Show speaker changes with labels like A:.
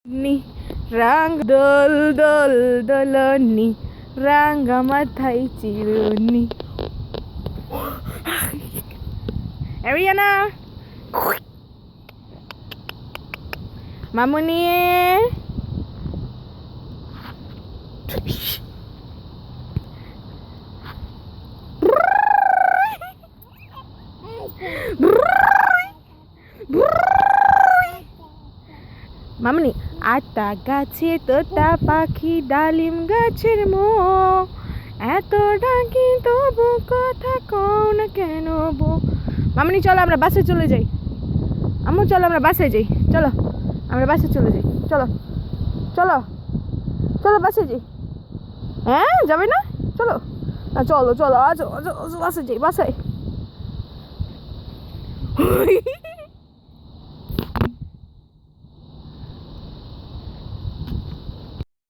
A: নি রাং দোল দোল দোলনি রাঙ্গা মাথায় চিরুনি এরিয়ানা মামুনি মামুনি আটা গাছে তোতা পাখি ডালিম গাছের মো এত ডাকি তবু কথা কও না কেন বো মামুনি চলো আমরা বাসে চলে যাই আম্মু চলো আমরা বাসে যাই চলো আমরা বাসে চলে যাই চলো চলো চলো বাসে যাই হ্যাঁ যাবে না চলো না চলো চলো আজ বাসে যাই বাসায়